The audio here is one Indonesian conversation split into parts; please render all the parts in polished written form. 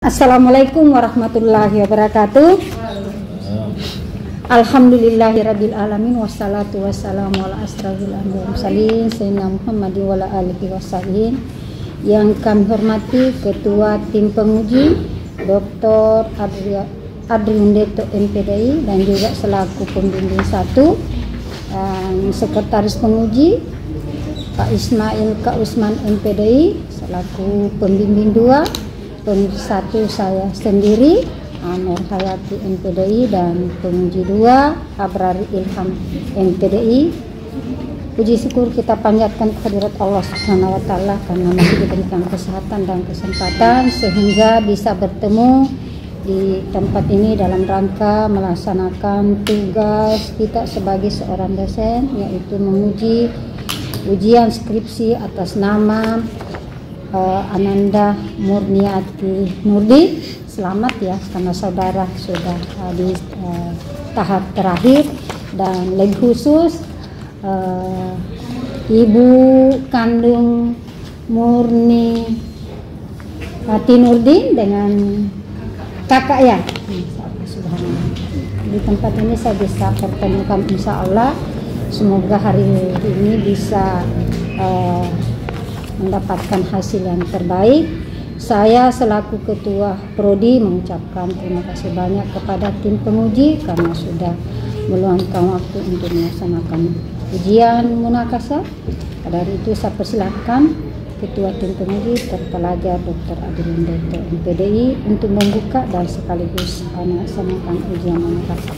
Assalamualaikum warahmatullahi wabarakatuh. Alhamdulillahirabbil alamin wassalatu wassalamu ala asrofil anbiya'i wal mursalin sayyidina Muhammadin wa ala alihi washabihi. Yang kami hormati Ketua Tim Penguji Dr. Adriundeto MPDI dan juga selaku pembimbing 1 dan Sekretaris Penguji Pak Ismail K. Usman MPDI selaku pembimbing 2, penguji 1 saya sendiri Nur Hayati MPDI dan penguji 2 Abrari Ilham MPDI. Puji syukur kita panjatkan kehadirat Allah Subhanahu wa taala karena masih diberikan kesehatan dan kesempatan sehingga bisa bertemu di tempat ini dalam rangka melaksanakan tugas kita sebagai seorang dosen, yaitu menguji ujian skripsi atas nama Ananda Murniati Nurdin. Selamat ya, karena saudara sudah di tahap terakhir, dan lebih khusus ibu kandung Murni Hati Nurdin dengan kakak ya. Di tempat ini saya bisa pertemukan, insya Allah semoga hari ini bisa mendapatkan hasil yang terbaik. Saya selaku Ketua Prodi mengucapkan terima kasih banyak kepada tim penguji karena sudah meluangkan waktu untuk melaksanakan ujian munakasah. Dari itu saya persilahkan Ketua Tim Penguji terpelajar Dr. Adriundeto MPDI untuk membuka dan sekaligus melaksanakan ujian munakasah.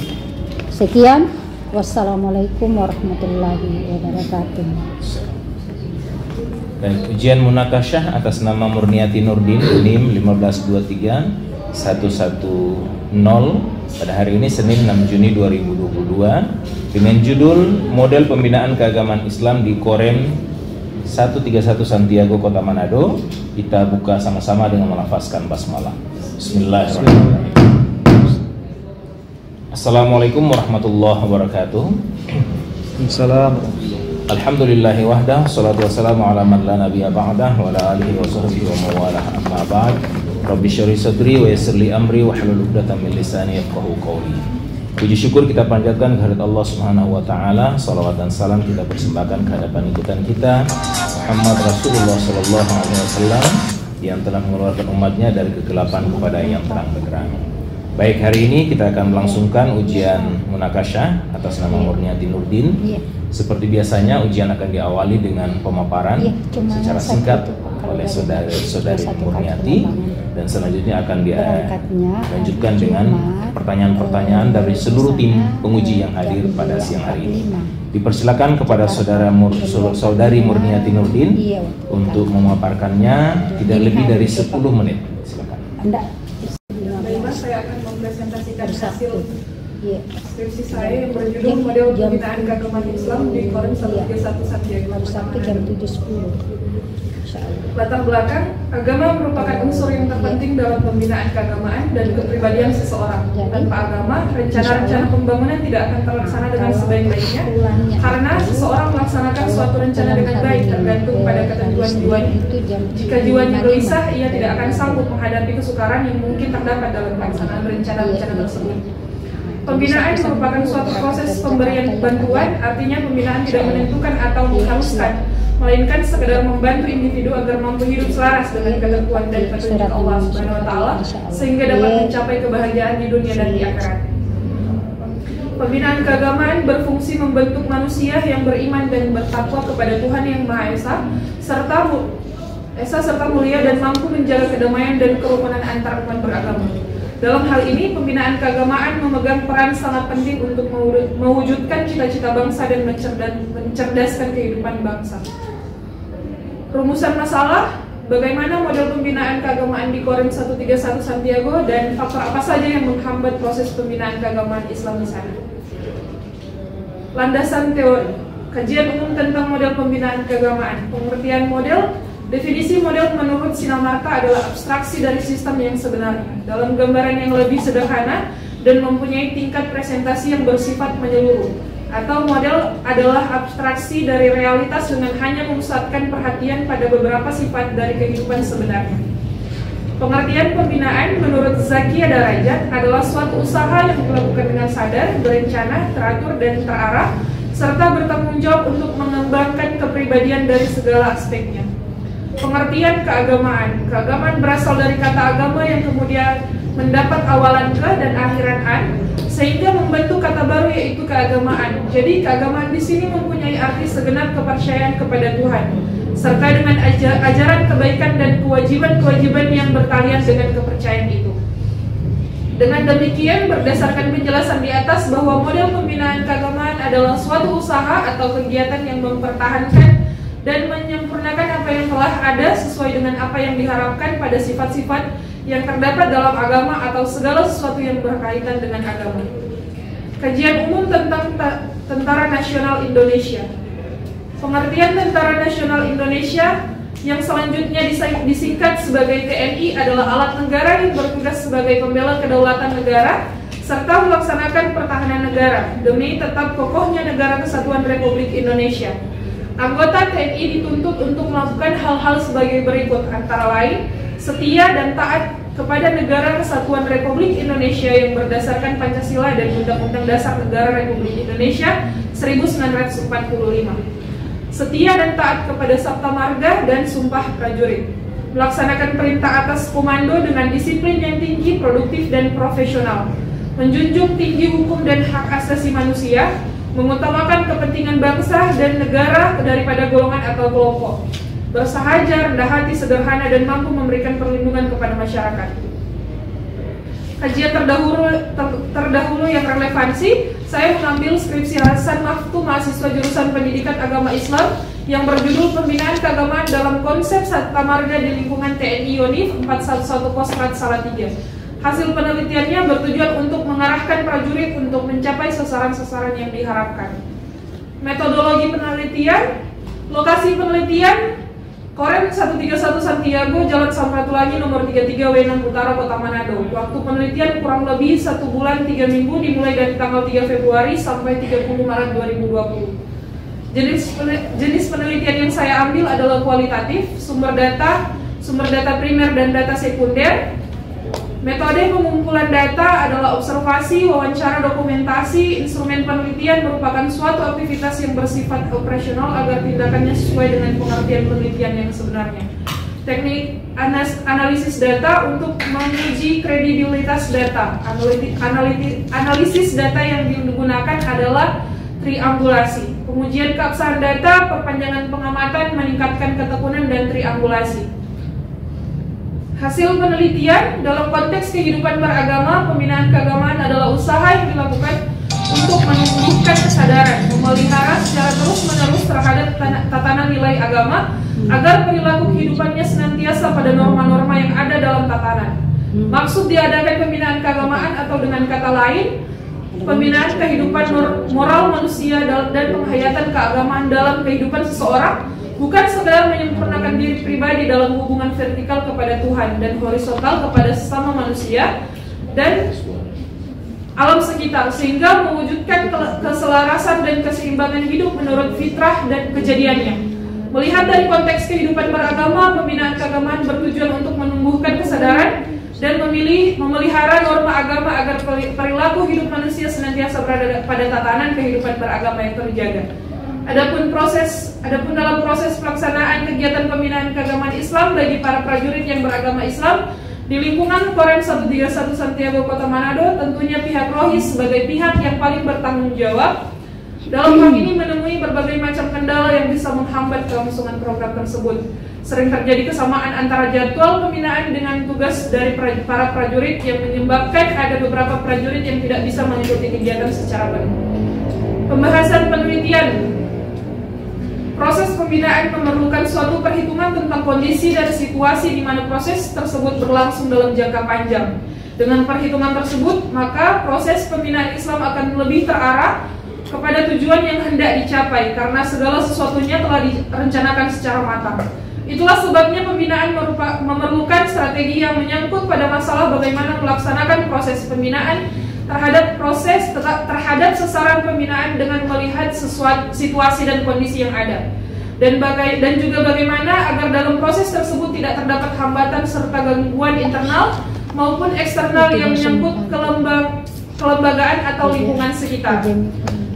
Sekian, wassalamualaikum warahmatullahi wabarakatuh. Dan ujian munakasyah atas nama Murniati Nurdin NIM 1523 110 pada hari ini Senin 6 Juni 2022 dengan judul Model Pembinaan Keagamaan Islam di Korem 131 Santiago Kota Manado. Kita buka sama-sama dengan melafazkan basmalah. Bismillahirrahmanirrahim. Assalamualaikum warahmatullahi wabarakatuh. Assalamualaikum. Alhamdulillahi wahdah, salatu wassalamu ala man la nabiyya ba'dah wa ala alihi wa sahbihi wa mawalah, amma ba'd. Rabbi syrah sadri wa yassir li amri wa hlul 'uqdatam min lisani yafqahu qawli. Puji syukur kita panjatkan kehadirat Allah Subhanahu wa taala. Salawat dan salam kita persembahkan ke hadapan ikutan kita Muhammad Rasulullah sallallahu alaihi wasallam yang telah mengeluarkan umatnya dari kegelapan kepada yang terang benderang. Baik, hari ini kita akan melangsungkan ujian munakasyah atas nama Murniati Nurdin. Seperti biasanya, ujian akan diawali dengan pemaparan secara singkat oleh saudari Murniati, dan selanjutnya akan dilanjutkan dengan pertanyaan-pertanyaan dari seluruh tim penguji yang hadir pada siang hari ini. Dipersilakan kepada saudari Murniati Nurdin untuk memaparkannya tidak lebih dari 10 menit. Silakan. Saya akan mempresentasikan hasil skripsi saya yang berjudul Model Pembinaan Keagamaan Islam di Korem 131 Santiago. Jam 7.10. Latar belakang, agama merupakan unsur yang terpenting dalam pembinaan keagamaan dan kepribadian seseorang. Tanpa agama, rencana-rencana pembangunan tidak akan terlaksana dengan sebaik-baiknya, karena seseorang melaksanakan suatu rencana dengan baik tergantung pada ketentuan jiwanya. Jika jiwanya gelisah, ia tidak akan sanggup menghadapi kesukaran yang mungkin terdapat dalam pelaksanaan rencana-rencana tersebut. Pembinaan merupakan suatu proses pemberian bantuan, artinya pembinaan tidak menentukan atau mengharuskan, melainkan sekedar membantu individu agar mampu hidup selaras dengan ketentuan dan petunjuk Allah Subhanahu wa taala sehingga dapat mencapai kebahagiaan di dunia dan di akhirat. Pembinaan keagamaan berfungsi membentuk manusia yang beriman dan bertakwa kepada Tuhan yang Maha Esa serta mulia dan mampu menjaga kedamaian dan kerukunan antar umat beragama. Dalam hal ini, pembinaan keagamaan memegang peran sangat penting untuk mewujudkan cita-cita bangsa dan mencerdaskan kehidupan bangsa. Rumusan masalah, bagaimana model pembinaan keagamaan di Korem 131 Santiago dan faktor apa saja yang menghambat proses pembinaan keagamaan Islam di sana. Landasan teori, kajian umum tentang model pembinaan keagamaan. Pengertian model. Definisi model menurut Sinamarta adalah abstraksi dari sistem yang sebenarnya dalam gambaran yang lebih sederhana dan mempunyai tingkat presentasi yang bersifat menyeluruh. Atau model adalah abstraksi dari realitas dengan hanya memusatkan perhatian pada beberapa sifat dari kehidupan sebenarnya. Pengertian pembinaan Zakiyah Darajat adalah suatu usaha yang dilakukan dengan sadar, berencana, teratur, dan terarah, serta bertanggung jawab untuk mengembangkan kepribadian dari segala aspeknya. Pengertian keagamaan. Keagamaan berasal dari kata agama yang kemudian mendapat awalan ke dan akhiran an, sehingga membentuk kata baru yaitu keagamaan. Jadi keagamaan di sini mempunyai arti segenap kepercayaan kepada Tuhan, serta dengan ajaran kebaikan dan kewajiban-kewajiban yang bertalian dengan kepercayaan itu. Dengan demikian, berdasarkan penjelasan di atas bahwa model pembinaan keagamaan adalah suatu usaha atau kegiatan yang mempertahankan dan menyempurnakan apa yang telah ada sesuai dengan apa yang diharapkan pada sifat-sifat yang terdapat dalam agama atau segala sesuatu yang berkaitan dengan agama. Kajian umum tentang Tentara Nasional Indonesia. Pengertian Tentara Nasional Indonesia yang selanjutnya disingkat sebagai TNI adalah alat negara yang bertugas sebagai pembela kedaulatan negara serta melaksanakan pertahanan negara demi tetap kokohnya Negara Kesatuan Republik Indonesia. Anggota TNI dituntut untuk melakukan hal-hal sebagai berikut, antara lain setia dan taat kepada Negara Kesatuan Republik Indonesia yang berdasarkan Pancasila dan Undang-Undang Dasar Negara Republik Indonesia 1945. Setia dan taat kepada Sabta Marga dan Sumpah Prajurit. Melaksanakan perintah atas komando dengan disiplin yang tinggi, produktif, dan profesional. Menjunjung tinggi hukum dan hak asasi manusia. Mengutamakan kepentingan bangsa dan negara daripada golongan atau kelompok. Bersahaja, rendah hati, sederhana, dan mampu memberikan perlindungan kepada masyarakat. Kajian terdahulu yang relevansi, saya mengambil skripsi Hasan Maftu, mahasiswa jurusan Pendidikan Agama Islam yang berjudul Pembinaan Keagamaan dalam Konsep Sabta Marga di Lingkungan TNI Yonif 411 Kostrad Salatiga. Hasil penelitiannya bertujuan untuk mengarahkan prajurit untuk mencapai sasaran-sasaran yang diharapkan. Metodologi penelitian, lokasi penelitian, Korem 131 Santiago, Jalan Samratulangi nomor 33 W6 Utara, Kota Manado. Waktu penelitian kurang lebih 1 bulan 3 minggu dimulai dari tanggal 3 Februari sampai 30 Maret 2020. Jenis penelitian yang saya ambil adalah kualitatif, sumber data primer dan data sekunder. Metode pengumpulan data adalah observasi, wawancara, dokumentasi. Instrumen penelitian merupakan suatu aktivitas yang bersifat operasional agar tindakannya sesuai dengan pengertian penelitian yang sebenarnya. Teknik analisis data untuk menguji kredibilitas data. Analisis data yang digunakan adalah triangulasi. Pengujian keabsahan data, perpanjangan pengamatan, meningkatkan ketekunan, dan triangulasi. Hasil penelitian dalam konteks kehidupan beragama, pembinaan keagamaan adalah usaha yang dilakukan untuk menumbuhkan kesadaran, memelihara secara terus-menerus terhadap tatanan nilai agama agar perilaku kehidupannya senantiasa pada norma-norma yang ada dalam tatanan. Maksud diadakan pembinaan keagamaan atau dengan kata lain, pembinaan kehidupan moral manusia dan penghayatan keagamaan dalam kehidupan seseorang bukan sekedar menyempurnakan diri pribadi dalam hubungan vertikal kepada Tuhan dan horizontal kepada sesama manusia dan alam sekitar, sehingga mewujudkan keselarasan dan keseimbangan hidup menurut fitrah dan kejadiannya. Melihat dari konteks kehidupan beragama, pembinaan keagamaan bertujuan untuk menumbuhkan kesadaran dan memelihara norma agama agar perilaku hidup manusia senantiasa berada pada tatanan kehidupan beragama yang terjaga. Adapun dalam proses pelaksanaan kegiatan pembinaan keagamaan Islam bagi para prajurit yang beragama Islam di lingkungan Korem 131 Santiago, Kota Manado, tentunya pihak Rohis sebagai pihak yang paling bertanggung jawab dalam hal ini menemui berbagai macam kendala yang bisa menghambat kelangsungan program tersebut. Sering terjadi kesamaan antara jadwal pembinaan dengan tugas dari para prajurit yang menyebabkan ada beberapa prajurit yang tidak bisa mengikuti kegiatan secara baik. Pembahasan penelitian. Proses pembinaan memerlukan suatu perhitungan tentang kondisi dan situasi di mana proses tersebut berlangsung dalam jangka panjang. Dengan perhitungan tersebut, maka proses pembinaan Islam akan lebih terarah kepada tujuan yang hendak dicapai karena segala sesuatunya telah direncanakan secara matang. Itulah sebabnya pembinaan memerlukan strategi yang menyangkut pada masalah bagaimana melaksanakan proses pembinaan terhadap sasaran pembinaan dengan melihat situasi dan kondisi yang ada dan juga bagaimana agar dalam proses tersebut tidak terdapat hambatan serta gangguan internal maupun eksternal yang menyangkut kelembagaan atau lingkungan sekitar.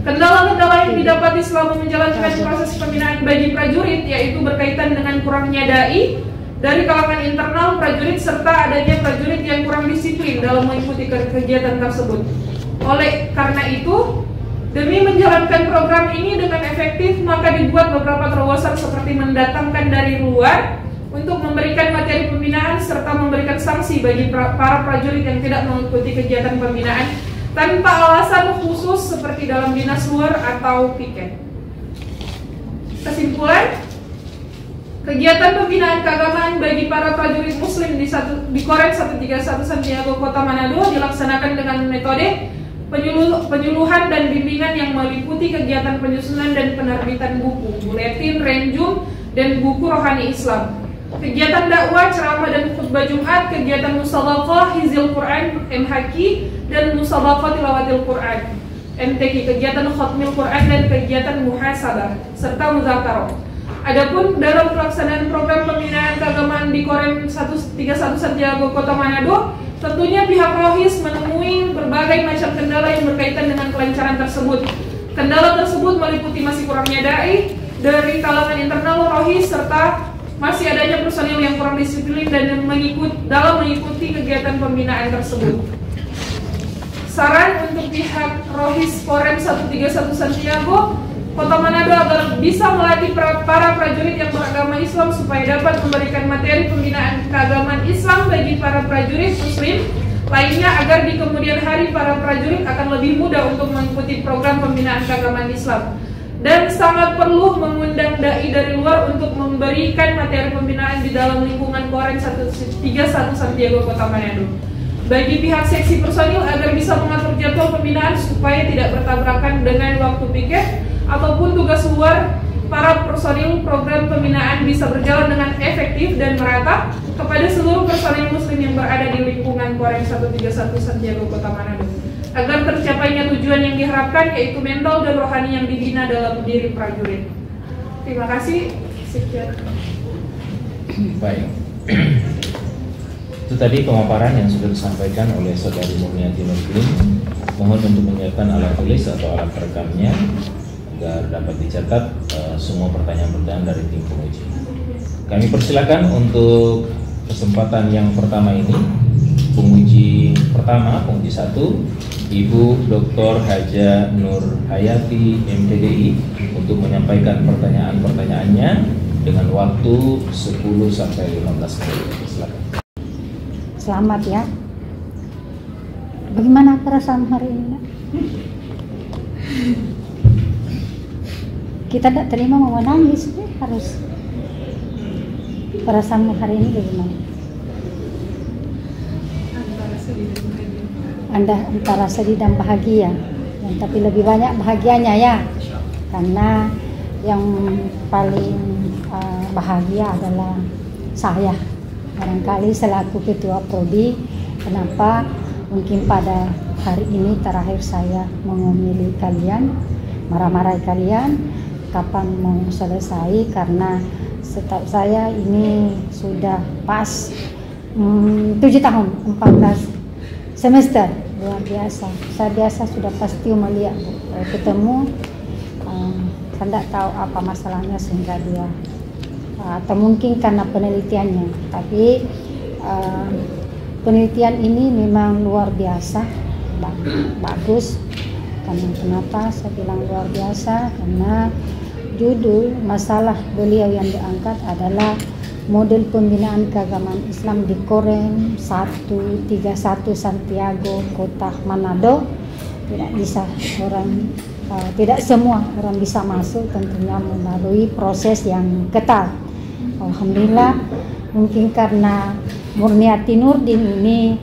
Kendala-kendala yang didapati selama menjalankan proses pembinaan bagi prajurit yaitu berkaitan dengan kurangnya dai dari kalangan internal prajurit serta adanya prajurit yang kurang disiplin dalam mengikuti kegiatan tersebut. Oleh karena itu, demi menjalankan program ini dengan efektif, maka dibuat beberapa terobosan seperti mendatangkan dari luar untuk memberikan materi pembinaan serta memberikan sanksi bagi para prajurit yang tidak mengikuti kegiatan pembinaan tanpa alasan khusus seperti dalam dinas luar atau piket. Kesimpulan, kegiatan pembinaan keagamaan bagi para prajurit muslim di Korem 131 Santiago Kota Manado dilaksanakan dengan metode penyuluhan dan bimbingan yang meliputi kegiatan penyusunan dan penerbitan buku, buletin, renjum, dan buku rohani Islam. Kegiatan dakwah, ceramah dan khutbah Jumat, kegiatan musabaqah hizil Quran MHQ dan musabaqah tilawatil Quran MTQ, kegiatan khatmil Quran dan kegiatan muhasabah serta muzakarah. Adapun dalam pelaksanaan program pembinaan keagamaan di Korem 131 Santiago Kota Manado, tentunya pihak Rohis menemui berbagai macam kendala yang berkaitan dengan kelancaran tersebut. Kendala tersebut meliputi masih kurangnya dai dari kalangan internal Rohis serta masih adanya personil yang kurang disiplin dan mengikuti kegiatan pembinaan tersebut. Saran untuk pihak Rohis Korem 131 Santiago Kota Manado agar bisa melatih para prajurit yang beragama Islam supaya dapat memberikan materi pembinaan keagamaan Islam bagi para prajurit muslim lainnya agar di kemudian hari para prajurit akan lebih mudah untuk mengikuti program pembinaan keagamaan Islam. Dan sangat perlu mengundang dai dari luar untuk memberikan materi pembinaan di dalam lingkungan Korem 131 Santiago Kota Manado. Bagi pihak seksi personil agar bisa mengatur jadwal pembinaan supaya tidak bertabrakan dengan waktu piket ataupun tugas luar, para personil program pembinaan bisa berjalan dengan efektif dan merata kepada seluruh personil muslim yang berada di lingkungan Korem 131 Santiago Kota Manado, agar tercapainya tujuan yang diharapkan yaitu mental dan rohani yang dibina dalam diri prajurit. Terima kasih. Sekian. Baik. Itu tadi pemaparan yang sudah disampaikan oleh Saudari Murniati Nurudin. Mohon untuk menyiapkan alat tulis atau alat perekamnya agar dapat dicatat semua pertanyaan-pertanyaan dari tim penguji. Kami persilakan untuk kesempatan yang pertama ini, penguji pertama, penguji 1, Ibu Dr. Haja Nur Hayati MPDI untuk menyampaikan pertanyaan-pertanyaannya dengan waktu 10 sampai 15 menit. Silakan. Selamat ya. Bagaimana perasaan hari ini? Nak? Kita tidak terima mau menangis, harus. Perasaanmu hari ini bagaimana? Anda antara sedih dan bahagia, tapi lebih banyak bahagianya ya, karena yang paling bahagia adalah saya. Barangkali selaku ketua prodi, kenapa mungkin pada hari ini terakhir saya memilih kalian, marah-marahi kalian, kapan mau selesai, karena setiap saya ini sudah pas 7 tahun, 14 semester, luar biasa. Saya biasa sudah pasti melihat ketemu, saya tidak tahu apa masalahnya sehingga dia atau mungkin karena penelitiannya, tapi penelitian ini memang luar biasa, bagus. Karena kenapa saya bilang luar biasa? Karena judul masalah beliau yang diangkat adalah model pembinaan keagamaan Islam di Korem 131 Santiago Kota Manado. Tidak bisa tidak semua orang bisa masuk, tentunya melalui proses yang ketat. Alhamdulillah, mungkin karena Murniati Nurudin ini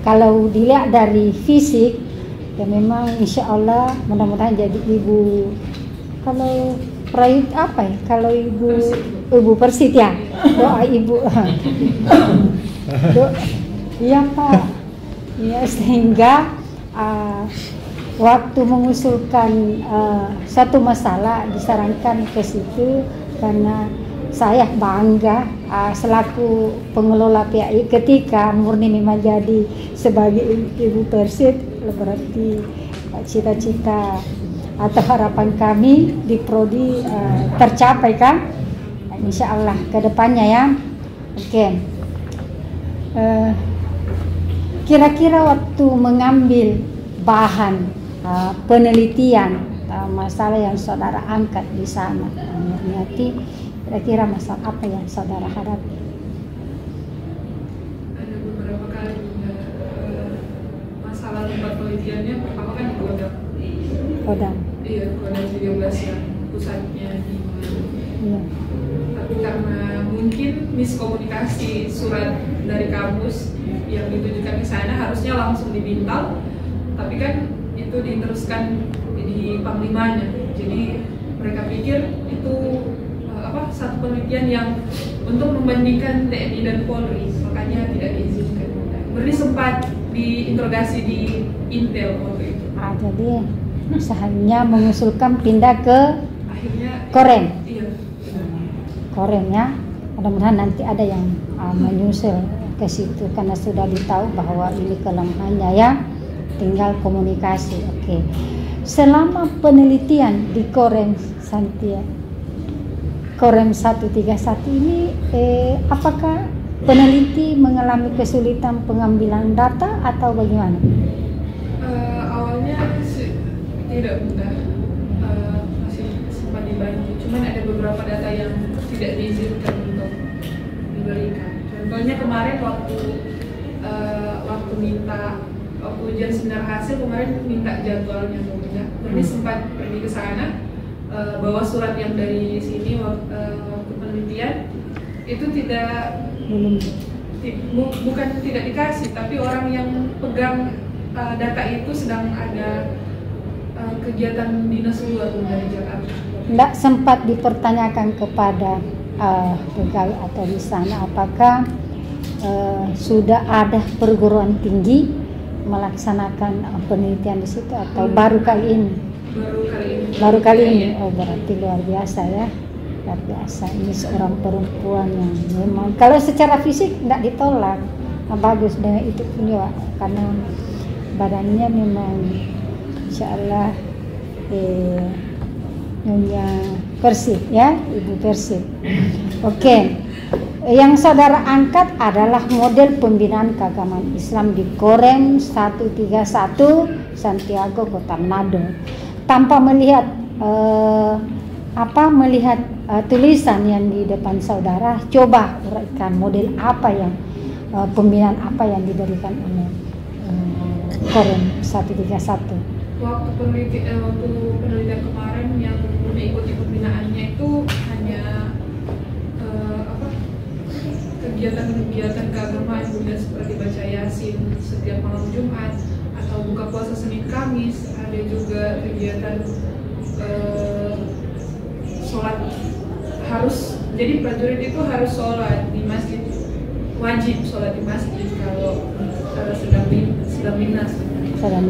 kalau dilihat dari fisik ya memang insya Allah mudah-mudahan jadi ibu, kalau Prayut apa ya? Kalau ibu Persit ya, doa ibu. Iya Pak. Ya, sehingga waktu mengusulkan satu masalah disarankan ke situ karena saya bangga selaku pengelola PAI ketika Murni memang jadi sebagai ibu Persib, berarti cita-cita atau harapan kami di Prodi tercapai kan, insya Allah ke depannya ya. Oke. Kira-kira waktu mengambil bahan penelitian masalah yang saudara angkat di sana, Murniati, kira-kira masalah apa yang saudara hadapi? Ada beberapa kali masalah tempat penelitiannya. Pertama kan di Kodam. Iya, Kodam 13 yang pusatnya di Manado. Iya. Tapi karena mungkin miskomunikasi surat dari kampus yang ditujukan ke sana harusnya langsung di Bintal, tapi kan itu diteruskan di Panglimanya. Jadi mereka pikir itu satu penelitian yang untuk membandingkan TNI dan Polri, makanya tidak diizinkan. Berarti sempat diinterogasi di Intel waktu itu. Jadi usahanya mengusulkan pindah ke akhirnya Korem. Iya. Korem ya. Mudah-mudahan nanti ada yang menyusul ke situ karena sudah ditahu bahwa ini kelemahannya ya. Tinggal komunikasi. Oke. Selama penelitian di Korem Santiago, Korem 131 ini apakah peneliti mengalami kesulitan pengambilan data atau bagaimana? Awalnya tidak mudah, masih sempat dibantu. Cuman ada beberapa data yang tidak diizinkan untuk diberikan. Contohnya kemarin waktu ujian seminar hasil kemarin minta jadwalnya ya. Jadi sempat pergi ke sana. Bawa surat yang dari sini waktu penelitian itu bukan tidak dikasih, tapi orang yang pegang data itu sedang ada kegiatan dinas luar dari Jakarta. Tidak sempat dipertanyakan kepada pegawai atau di sana apakah sudah ada perguruan tinggi melaksanakan penelitian di situ atau baru kali ini? Baru kali ini. Oh, berarti luar biasa ya. Luar biasa. Ini seorang perempuan yang memang kalau secara fisik tidak ditolak. Bagus dengan itu punya karena badannya memang insyaallah Nyonya Persib ya, Ibu Persib. Oke. Yang saudara angkat adalah model pembinaan keagamaan Islam di Korem 131 Santiago, Kota Manado. Tanpa melihat tulisan yang di depan saudara, coba uraikan model apa yang pembinaan apa yang diberikan oleh Korem 131. Waktu penelitian kemarin yang mengikuti pembinaannya itu hanya kegiatan keagamaan Bunda seperti baca Yasin setiap malam Jumat atau buka puasa Senin Kamis. Ada juga kegiatan sholat harus, jadi prajurit itu harus sholat di masjid, wajib sholat di masjid kalau sedang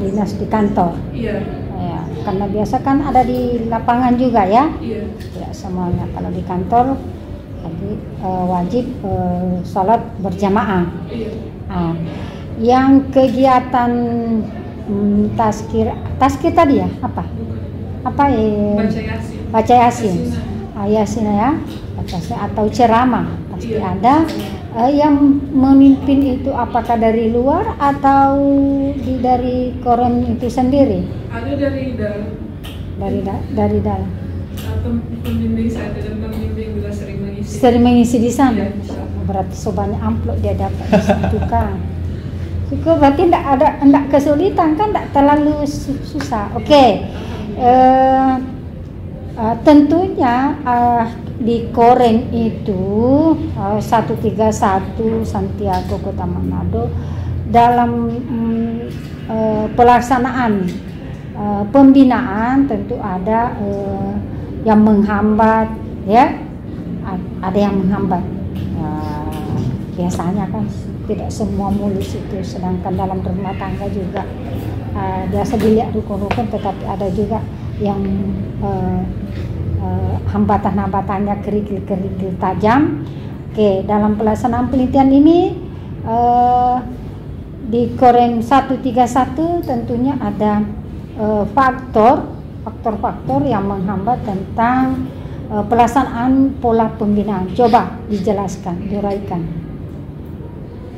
dinas di kantor. Iya. Ya, karena biasa kan ada di lapangan juga ya. Iya. Tidak semuanya, kalau di kantor jadi wajib sholat berjamaah. Iya. Yang kegiatan taskir tadi ya apa? Apa baca Yasin. Yasin ya, atau ceramah pasti iya. Ada. Yang memimpin itu apakah dari luar atau dari Korem itu sendiri? Ada dari dalam. Dari dalam. Pembimbing saya dan pembimbing juga sering mengisi. Sering mengisi di sana. Ya, berarti sebanyak amplop dia dapat di situ kan. Cukup, berarti tidak kesulitan kan, tidak terlalu susah. Oke. Tentunya di Korem itu 131 Santiago, Kota Manado, dalam pelaksanaan pembinaan tentu ada yang menghambat ya, ada yang menghambat. Biasanya kan tidak semua mulus itu, sedangkan dalam rumah tangga juga biasa dilihat rukun-rukun, tetapi ada juga yang hambatan-hambatannya, kerikil-kerikil tajam. Oke, dalam pelaksanaan penelitian ini di Korem 131 tentunya ada faktor-faktor yang menghambat tentang pelaksanaan pola pembinaan. Coba dijelaskan, diuraikan.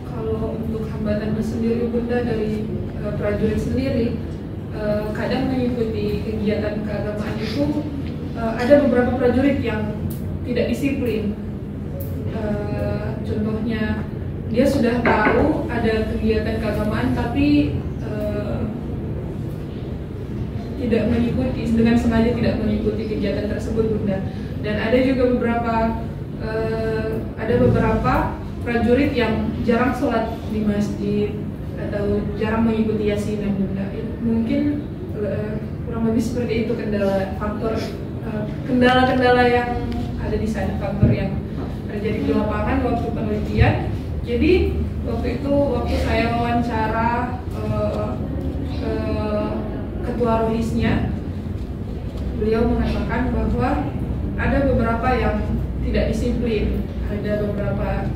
Kalau untuk hambatannya sendiri Bunda, dari prajurit sendiri kadang mengikuti kegiatan keagamaan itu ada beberapa prajurit yang tidak disiplin. Contohnya dia sudah tahu ada kegiatan keagamaan tapi tidak mengikuti, dengan sengaja tidak mengikuti kegiatan tersebut Bunda. Dan ada juga beberapa prajurit yang jarang sholat di masjid atau jarang mengikuti yasinan Bunda. Mungkin kurang lebih seperti itu kendala-kendala yang ada di sana, faktor yang terjadi di lapangan waktu penelitian. Jadi waktu saya wawancara ketua rohisnya, beliau mengatakan bahwa ada beberapa yang tidak disiplin, ada beberapa,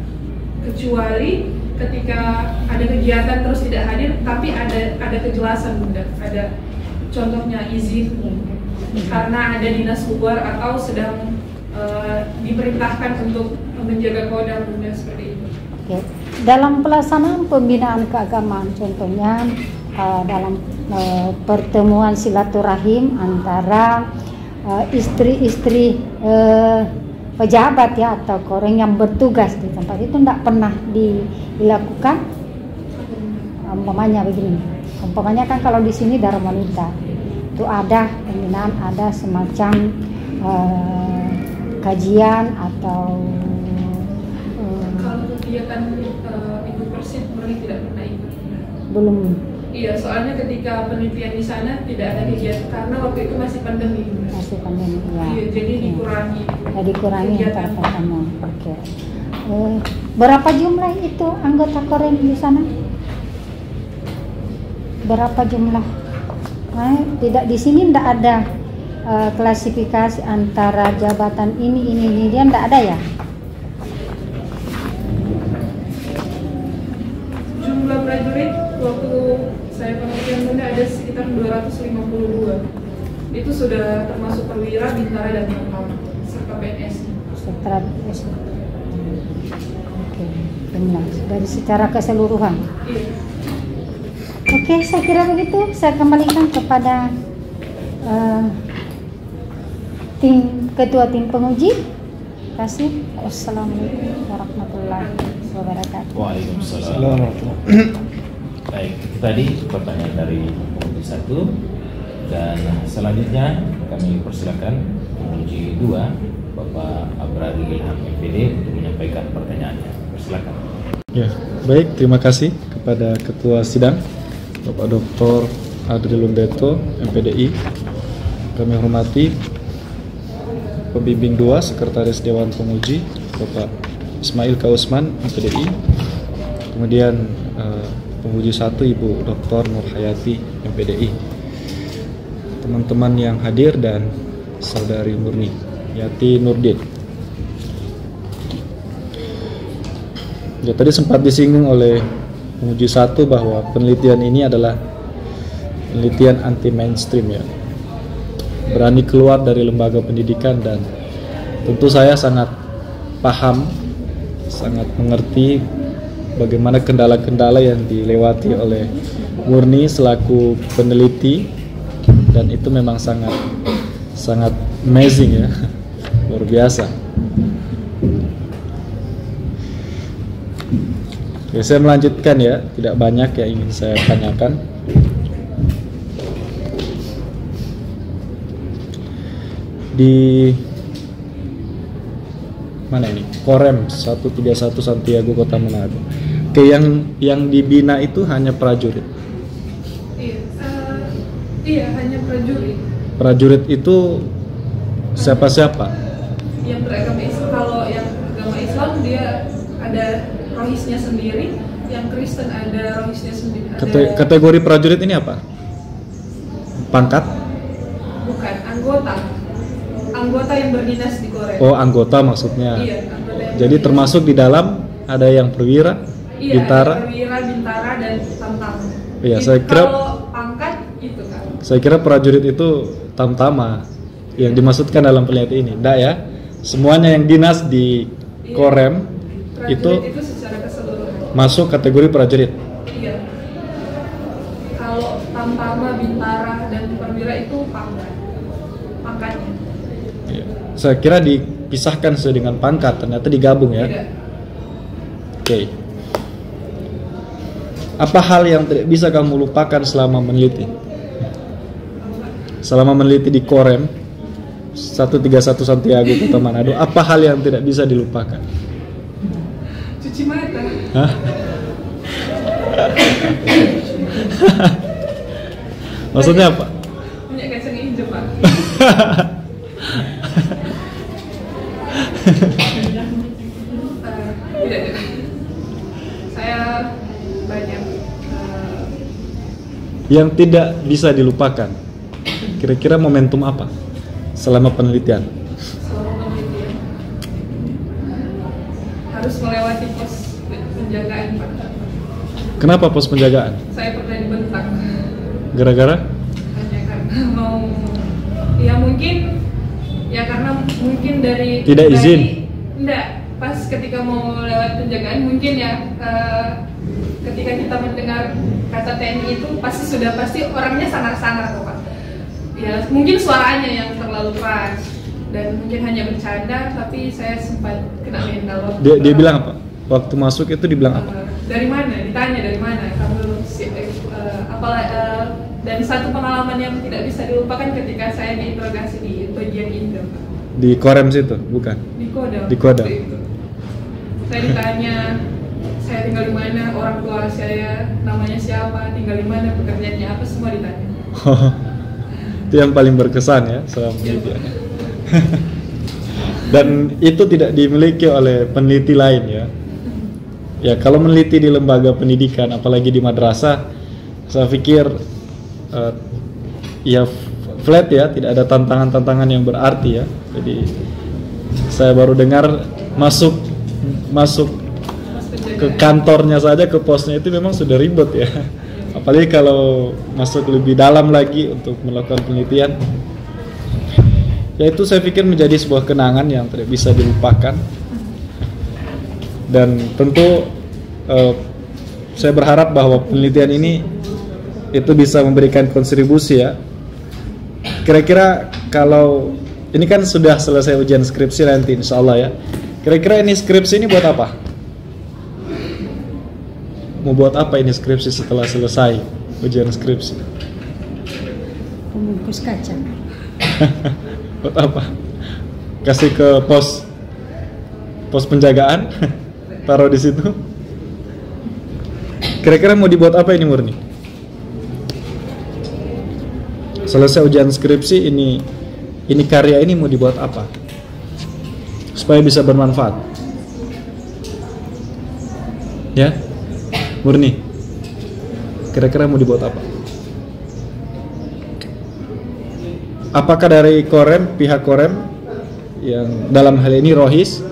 kecuali ketika ada kegiatan terus tidak hadir, tapi ada kejelasan Bunda, ada contohnya izin karena ada dinas luar atau sedang diperintahkan untuk menjaga kodam Bunda, seperti itu. Oke. Dalam pelaksanaan pembinaan keagamaan, contohnya dalam pertemuan silaturahim antara istri-istri pejabat ya atau orang yang bertugas di tempat itu tidak pernah dilakukan. Umpamanya begini, umpamanya kan kalau di sini Darul Wanita itu ada pembinaan, ada semacam kajian atau kalau kegiatan ikut persid Murni tidak pernah ikut. Belum. Iya, soalnya ketika penelitian di sana tidak ada kegiatan karena waktu itu masih pandemi. Masih pandemi, ya. Iya, jadi dikurangi. Ya, dikurangi antara pertemuan. Oke. Berapa jumlah itu anggota Korem di sana? Berapa jumlah? Nah, tidak, di sini tidak ada klasifikasi antara jabatan ini dia tidak ada ya? Jumlah prajurit waktu saya penelitian Bunda ada sekitar 252. Itu sudah termasuk perwira, bintara dan pangkat serta PNS. Serta PNS. Oke, benar. Dari secara keseluruhan. Iya. Oke, saya kira begitu. Saya kembalikan kepada ketua tim penguji. Terima kasih. Wassalamualaikum warahmatullahi wabarakatuh. Waalaikumsalam. Baik, tadi pertanyaan dari penguji 1 dan selanjutnya kami persilakan penguji 2 Bapak Abrari Ilham MPD untuk menyampaikan pertanyaannya. Persilakan. Ya, baik, terima kasih kepada Ketua Sidang Bapak Dr. Adri Lundeto MPDI. Kami hormati Pembimbing 2 Sekretaris Dewan Penguji Bapak Ismail Kausman MPDI. Kemudian penguji 1 Ibu Dr. Nur Hayati MPDI, teman-teman yang hadir dan Saudari Murni Yati Nurdin. Ya, tadi sempat disinggung oleh penguji 1 bahwa penelitian ini adalah penelitian anti mainstream ya, berani keluar dari lembaga pendidikan, dan tentu saya sangat paham, sangat mengerti bagaimana kendala-kendala yang dilewati oleh Murni selaku peneliti, dan itu memang sangat amazing ya, luar biasa. Oke, saya melanjutkan ya, tidak banyak yang ingin saya tanyakan. Di mana ini? Korem 131 Santiago Kota Manado. Oke, yang dibina itu hanya prajurit. Iya, hanya prajurit. Prajurit itu siapa-siapa? Yang beragama Islam. Kalau yang agama Islam dia ada rohisnya sendiri, yang Kristen ada rohisnya sendiri. Kategori prajurit ini apa? Pangkat? Bukan, anggota. anggota yang berdinas di Korem. Oh, anggota maksudnya. Iya, anggota yang Jadi berdinas. termasuk di dalam ada yang perwira, Iya, bintara. perwira, bintara, dan tamtama. Iya, Itu saya kira- kalau pangkat itu kan. Saya kira prajurit itu tamtama yang dimaksudkan dalam penelitian ini. Enggak ya? Semuanya yang dinas di Korem Prajurit itu secara keseluruhan. masuk kategori prajurit. Iya. Kalau tamtama, bintara, dan perwira itu pangkatnya. Iya. Saya kira dipisahkan sesuai dengan pangkat, ternyata digabung ya. Tidak. Oke. Apa hal yang tidak bisa kamu lupakan selama meneliti? Selama meneliti di Korem 131 Santiago Kota Manado, apa hal yang tidak bisa dilupakan? Cuci mata. Hah? Maksudnya apa? Punya kacang hijau, Pak. Tidak. Saya banyak Yang tidak bisa dilupakan. Kira-kira momentum apa selama penelitian? selama penelitian harus melewati pos penjagaan, Pak. Kenapa pos penjagaan? Saya pernah dibentak Gara-gara? hanya karena mau, ya mungkin, ya karena mungkin dari Tidak izin? Enggak, pas ketika mau lewat penjagaan mungkin ya, ketika kita mendengar kata TNI itu pasti orangnya sangar-sangar kok, Pak. Ya mungkin suaranya yang terlalu keras dan mungkin hanya bercanda, tapi saya sempat kena mental. Dia bilang apa? Waktu masuk itu dibilang apa? Dari mana? Ditanya dari mana? Kamu dan satu pengalaman yang tidak bisa dilupakan ketika saya diinterogasi di bagian Indo, Pak. Di Korem situ, bukan? Di Kodam. Di Kodam. Waktu itu. Saya ditanya, saya tinggal di mana, orang tua saya namanya siapa, tinggal di mana, pekerjaannya apa, semua ditanya. Itu yang paling berkesan ya selama penelitian. Dan itu tidak dimiliki oleh peneliti lain ya. Ya kalau meneliti di lembaga pendidikan, apalagi di madrasah, saya pikir ya flat ya, tidak ada tantangan-tantangan yang berarti ya. Jadi saya baru dengar masuk Mas ke penjagaan. kantornya saja, ke posnya itu memang sudah ribet ya. Apalagi kalau masuk lebih dalam lagi untuk melakukan penelitian. Ya itu saya pikir menjadi sebuah kenangan yang tidak bisa dilupakan. Dan tentu saya berharap bahwa penelitian ini itu bisa memberikan kontribusi ya. Kira-kira kalau ini kan sudah selesai ujian skripsi nanti insya Allah ya. Kira-kira ini skripsi ini buat apa? Mau buat apa ini skripsi setelah selesai ujian skripsi? Pembungkus kacang. Buat apa? Kasih ke pos penjagaan, taruh di situ. Kira-kira mau dibuat apa ini Murni? Selesai ujian skripsi ini karya ini mau dibuat apa? Supaya bisa bermanfaat. Ya, Murni. Kira-kira mau dibuat apa? Apakah dari Korem, pihak Korem yang dalam hal ini Rohis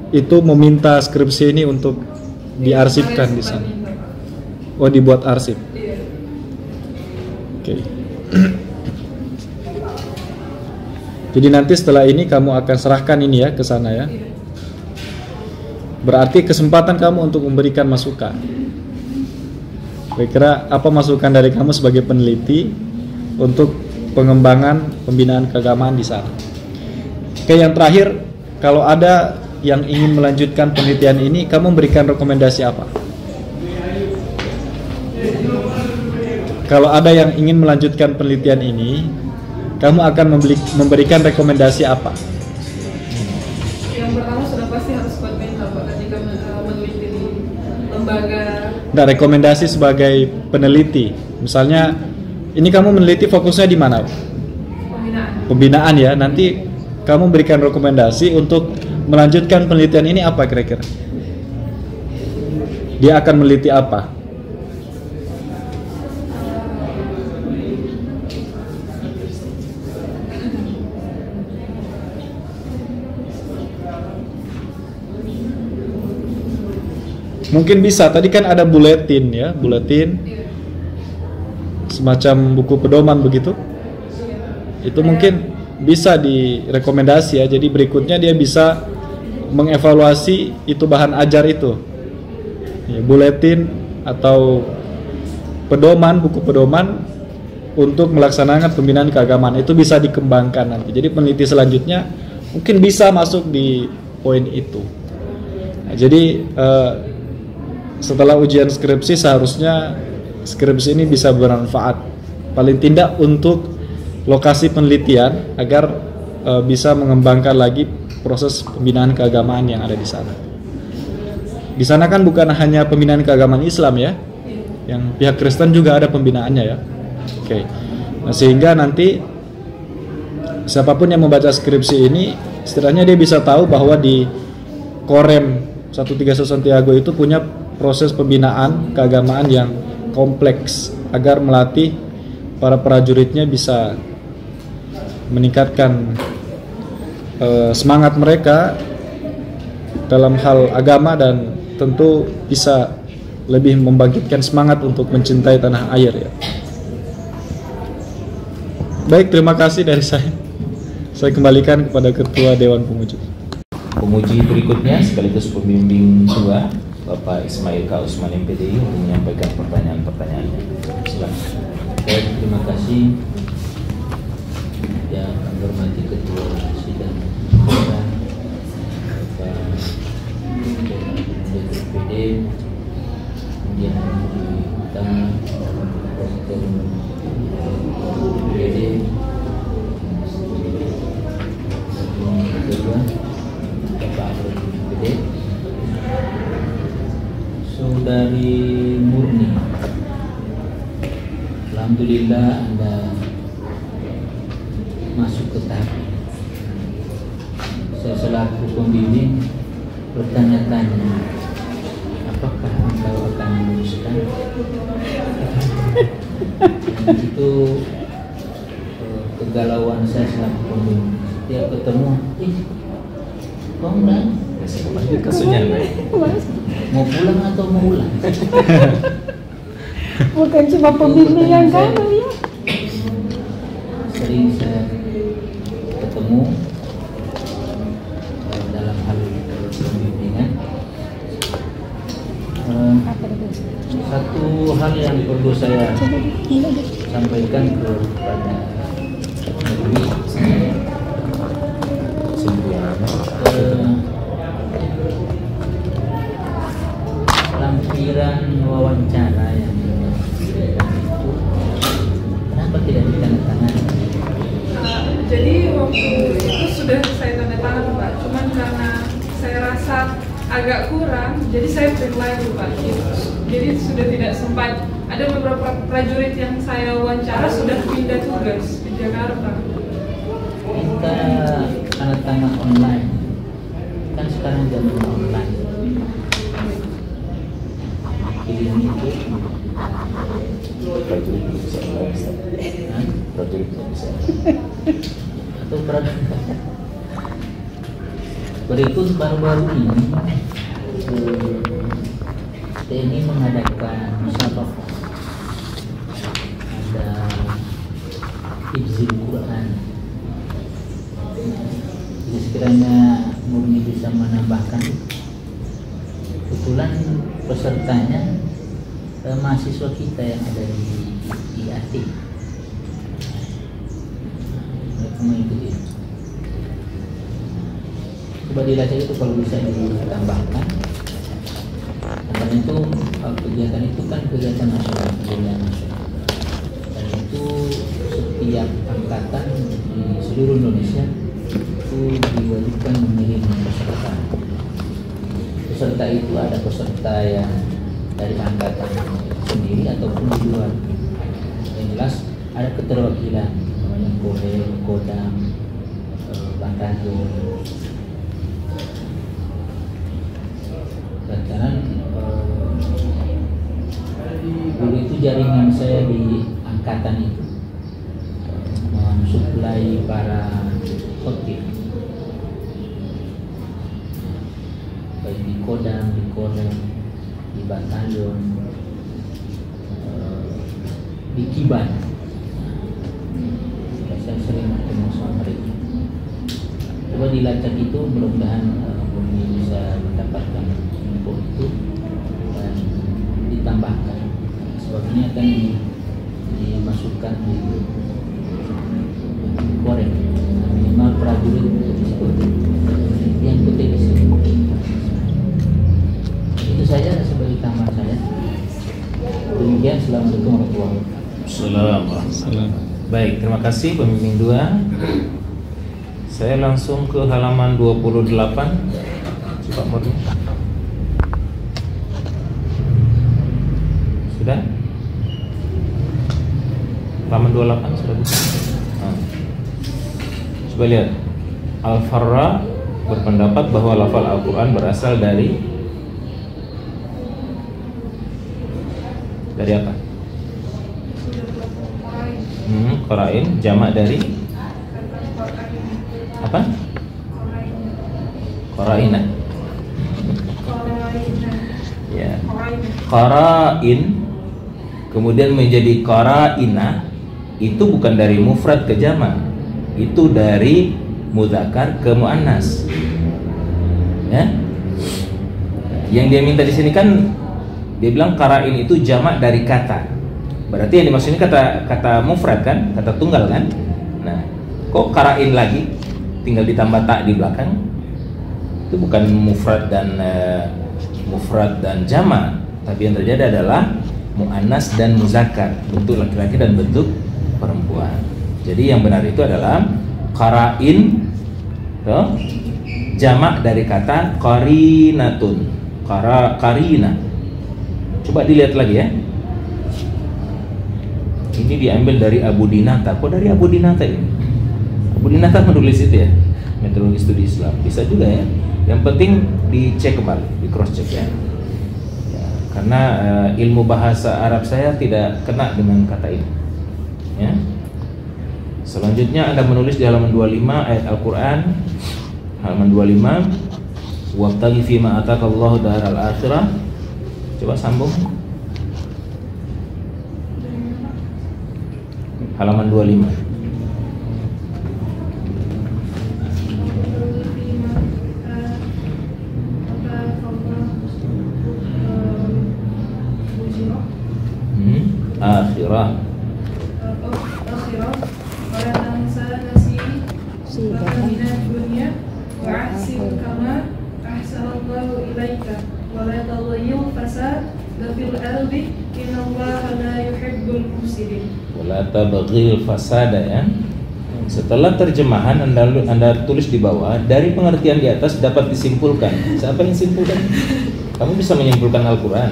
itu meminta skripsi ini untuk diarsipkan di sana? Oh, dibuat arsip. Iya. Oke. Jadi nanti setelah ini kamu akan serahkan ini ya ke sana ya. Iya. Berarti kesempatan kamu untuk memberikan masukan. Kira-kira apa masukan dari kamu sebagai peneliti untuk pengembangan pembinaan keagamaan di sana? Oke, yang terakhir, kalau ada yang ingin melanjutkan penelitian ini, kamu memberikan rekomendasi apa? Kalau ada yang ingin melanjutkan penelitian ini, kamu akan memberikan rekomendasi apa? Yang pertama sudah pasti harus kuat mental, Pak, ketika meneliti di lembaga Nah, rekomendasi sebagai peneliti, misalnya ini kamu meneliti fokusnya di mana? pembinaan. Pembinaan ya. Nanti kamu berikan rekomendasi untuk melanjutkan penelitian ini apa kira-kira? Dia akan meneliti apa? Mungkin bisa, tadi kan ada buletin ya, buletin semacam buku pedoman begitu. Itu mungkin bisa direkomendasi ya. Jadi berikutnya dia bisa mengevaluasi itu bahan ajar itu. Ya, buletin atau pedoman, buku pedoman untuk melaksanakan pembinaan keagamaan itu bisa dikembangkan nanti. Jadi peneliti selanjutnya mungkin bisa masuk di poin itu. Nah, jadi setelah ujian skripsi seharusnya skripsi ini bisa bermanfaat paling tidak untuk lokasi penelitian agar bisa mengembangkan lagi proses pembinaan keagamaan yang ada di sana. Di sana kan bukan hanya pembinaan keagamaan Islam ya, yang pihak Kristen juga ada pembinaannya ya. Oke. Nah, sehingga nanti siapapun yang membaca skripsi ini setidaknya dia bisa tahu bahwa di Korem 131 Santiago itu punya proses pembinaan keagamaan yang kompleks agar melatih para prajuritnya bisa meningkatkan semangat mereka dalam hal agama dan tentu bisa lebih membangkitkan semangat untuk mencintai tanah air ya. Baik, terima kasih dari saya. Saya kembalikan kepada Ketua Dewan Penguji. Penguji berikutnya sekaligus pembimbing 2, Bapak Ismail K. Usman MPDI untuk menyampaikan pertanyaan-pertanyaannya. Silakan. Baik, terima kasih yang kami hormati Ketua Sidang Bapak DPD, kemudian utama Dr. DPD, kedua Bapak DPD, Saudari Murni. Alhamdulillah Anda masuk ke tahap ini. Saya selaku pembimbing bertanya-tanya, apakah Anda akan meneruskan? Dan itu kegalauan saya selaku pembimbing. Setiap ketemu, kok enggak? Mau pulang atau mau ulang? Bukan cuma pembimbing yang kamu ya. Sering saya ketemu dalam hal pembimbingan. Satu hal yang perlu saya sampaikan kepada lampiran wawancara yang itu kenapa tidak ditandatangani? Jadi waktu itu sudah saya tanda tangan Pak, cuman karena saya rasa agak kurang, jadi saya print lagi Pak. Jadi sudah tidak sempat. Ada beberapa prajurit yang saya wawancara sudah pindah tugas di Jakarta. Kita tanda tangan online, kan sekarang zaman online. Kirim itu Prajurit belum bisa online. Prajurit belum bisa. atau prajurit. Berikut baru-baru ini TNI mengadakan musabaqah, ada hifzil Quran. Jadi sekiranya Murni bisa menambahkan, kebetulan pesertanya mahasiswa kita yang ada di IAT. Mereka mengikuti. Coba dilatih itu kalau bisa ditambahkan. Karena itu kegiatan itu kan kegiatan nasional, dan itu setiap angkatan di seluruh Indonesia itu diwajibkan mengirim peserta. Peserta itu ada peserta yang dari angkatan sendiri ataupun di luar. Yang jelas ada keterwakilan, namanya Kodam, Kodam, Batalion. Lantaran dulu itu jaringan saya di angkatan itu mensuplai para khotib, baik di Kodam, di batalion, di Kiban. Saya sering ketemu sama mereka. Coba dilacak itu, mudah-mudahan Bumi bisa mendapatkan info itu dan ditambahkan. Sebabnya akan dimasukkan di goreng minimal prajurit yang penting di sini. Itu saja sebagai tambahan saya. Demikian, assalamualaikum warahmatullahi wabarakatuh. Salam. Baik, terima kasih pembimbing 2. Saya langsung ke halaman 28. Coba Murni. Sudah? Halaman 28 sudah bisa. Coba lihat. Al-Farra berpendapat bahwa lafal Al-Quran berasal dari apa? Qara'in, jamak dari apa? Qara'ina. Ya. Qara'in kemudian menjadi qara'ina, itu bukan dari mufrad ke jamak, itu dari mudzakkar ke muannas. Ya. Yang dia minta di sini kan dia bilang qara'in itu jamak dari kata. Berarti yang dimaksudnya kata mufrad kan, kata tunggal kan. Nah, kok qara'in lagi tinggal ditambah tak di belakang? Itu bukan mufrad dan jamak, tapi yang terjadi adalah muannas dan muzakkar, bentuk laki-laki dan bentuk perempuan. Jadi yang benar itu adalah qara'in, jamak dari kata qarinatun, qarina. Coba dilihat lagi ya. Ini diambil dari Abu Dinata. Kok dari Abu Dinata ini? Abu Dinata menulis itu ya, Metodologi Studi Islam. Bisa juga ya. Yang penting dicek kembali, di cross check ya. Karena ilmu bahasa Arab saya tidak kena dengan kata ini. Ya. Selanjutnya Anda menulis di halaman 25 ayat Al-Quran, halaman 25, wabtaghi fima atakallahu daral akhirah. Coba sambung. Halaman 25. Akhirah. Wala tabghil fasada ya. Setelah terjemahan Anda tulis di bawah, dari pengertian di atas dapat disimpulkan. Siapa yang simpulkan? Kamu bisa menyimpulkan Al-Quran?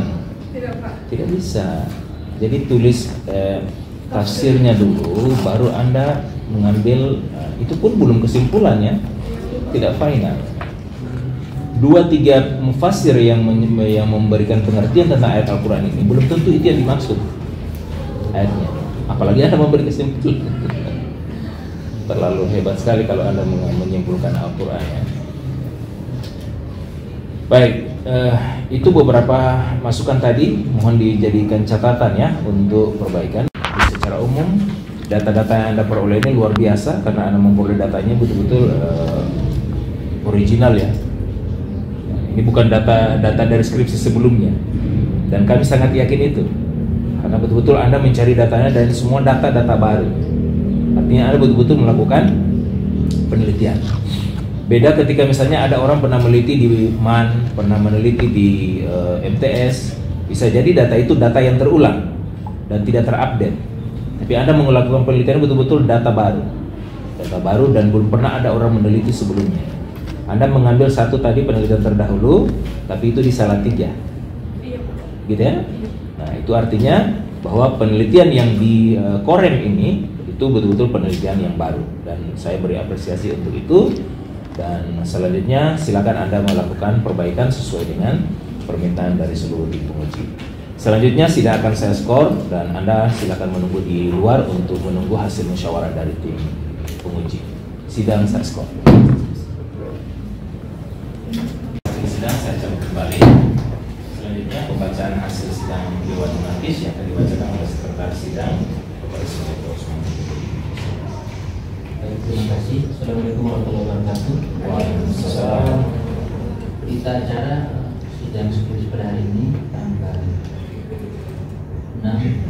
Tidak, Pak. Tidak bisa. Jadi tulis tafsirnya dulu, baru Anda mengambil. Itu pun belum kesimpulannya, tidak final. 2-3 mufassir yang memberikan pengertian tentang ayat Al-Quran ini belum tentu itu yang dimaksud ayatnya. Apalagi Anda memberi kesimpulan. Terlalu hebat sekali kalau Anda menyimpulkan Al-Quran ya. Baik, itu beberapa masukan tadi, mohon dijadikan catatan ya untuk perbaikan. Secara umum data-data yang Anda peroleh ini luar biasa karena Anda memperoleh datanya betul-betul original ya. Ini bukan data dari skripsi sebelumnya, dan kami sangat yakin itu karena betul-betul Anda mencari datanya dari semua data-data baru. Artinya Anda betul-betul melakukan penelitian. Beda ketika misalnya ada orang pernah meneliti di MAN, pernah meneliti di MTS, bisa jadi data itu data yang terulang dan tidak terupdate. Tapi Anda melakukan penelitian betul-betul data baru dan belum pernah ada orang meneliti sebelumnya. Anda mengambil satu tadi penelitian terdahulu, tapi itu disalatik ya, gitu ya. Nah itu artinya bahwa penelitian yang di Korem ini itu betul-betul penelitian yang baru, dan saya beri apresiasi untuk itu. Dan selanjutnya silakan Anda melakukan perbaikan sesuai dengan permintaan dari seluruh tim penguji. Selanjutnya sidang akan saya skor dan Anda silakan menunggu di luar untuk menunggu hasil musyawarah dari tim penguji. Sidang saya skor. Sidang saya cabut kembali. Selanjutnya Selanjutnya pembacaan hasil sidang Dewan Munafis yang akan dibacakan oleh Sekretaris Sidang Bapak Ismail Osman. Baik, terima kasih. Assalamualaikum warahmatullahi wabarakatuh. Waalaikumsalam. Berita acara sidang skripsi pada hari ini tanggal 6 hari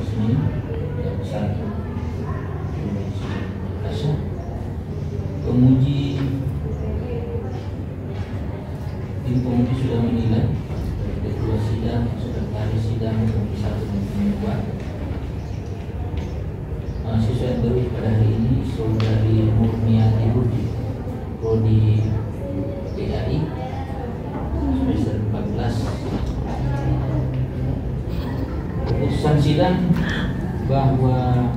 Senin jam 1. Tim penguji sudah menilai ketua sidang, sekretaris sidang, komisi 1 dan komisi 2. Mahasiswa yang berwis pada hari ini Saudari Murniati Budi, Prodi PAI, semester 14. Keputusan sidang bahwa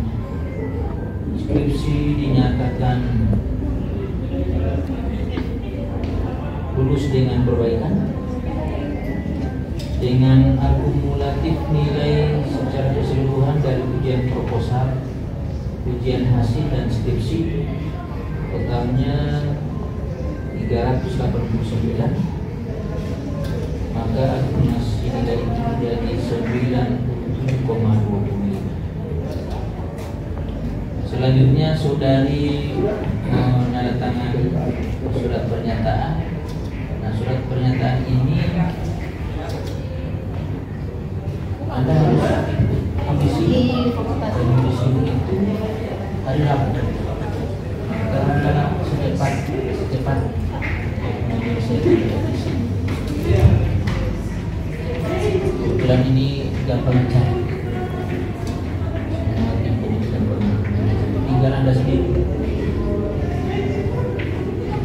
skripsi dinyatakan lulus dengan perbaikan dengan akumulatif nilai secara keseluruhan dari ujian proposal, ujian hasil dan skripsi totalnya 389, maka akumulasi nilai itu menjadi 97,25. Selanjutnya saudari menandatangani surat pernyataan. Nah, surat pernyataan ini Anda harus di sini itu hari Rabu. Karena secepat kebetulan ini gampang cari. Tinggal Anda sendiri.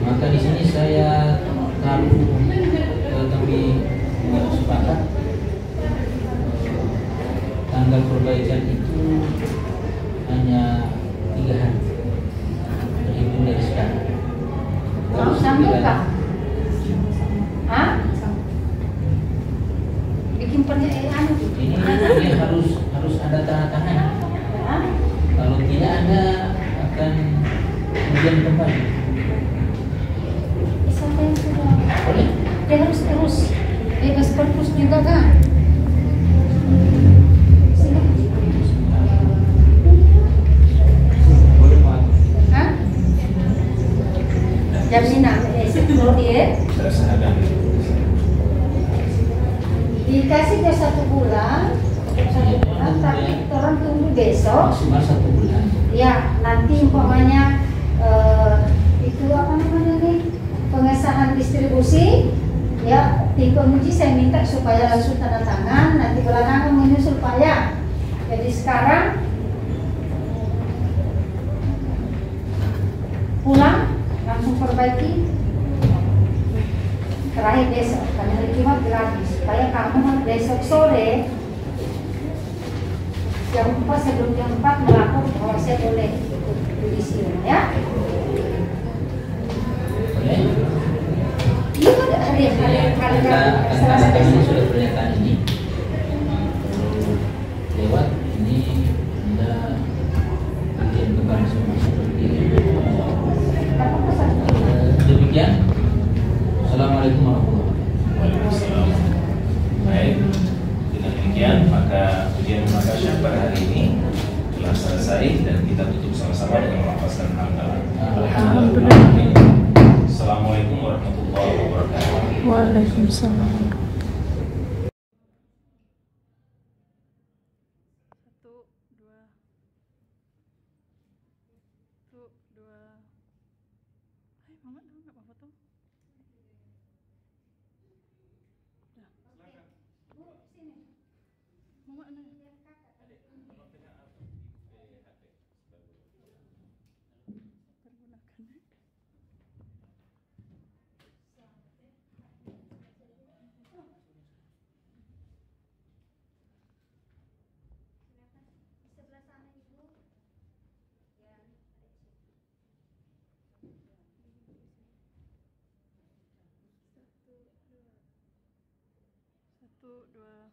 Maka di sini saya kami sepakat tanggal perbaikan itu hanya 3 hari terhitung dari sekarang. Mau sanggup kah? Hah? Bikin pernyataan ini harus ada tanda tangan. Kalau tidak Anda akan kemudian kembali. Siapa yang sudah? Dia harus terus bebas perpus juga kan? Hah? Jaminan dia dikasih dia 1 bulan, tapi orang tunggu besok. Maksimal 1 bulan. Ya, nanti umpamanya itu apa namanya nih, pengesahan distribusi. Ya, tim penguji saya minta supaya langsung tanda tangan, nanti belakangan menyusul payah. Jadi sekarang pulang langsung perbaiki, terakhir besok karena hari Jumat gratis, supaya kamu besok sore jam 4 sebelum jam 4 melapor bahwa saya boleh ikut judisium ya. Iya, hari Selasa besok sudah pernyataan ini lewat ini Anda bikin kepada semua seperti ini. Demikian. Assalamualaikum warahmatullahi wabarakatuh. Waalaikumsalam. Baik, dengan demikian maka ujian munakasyah pada hari ini telah selesai dan kita tutup sama-sama dengan melafazkan hamdalah. Alhamdulillah. Assalamualaikum warahmatullahi wabarakatuh. Waalaikumsalam. Mama nggak apa foto? Mama Satu, dua.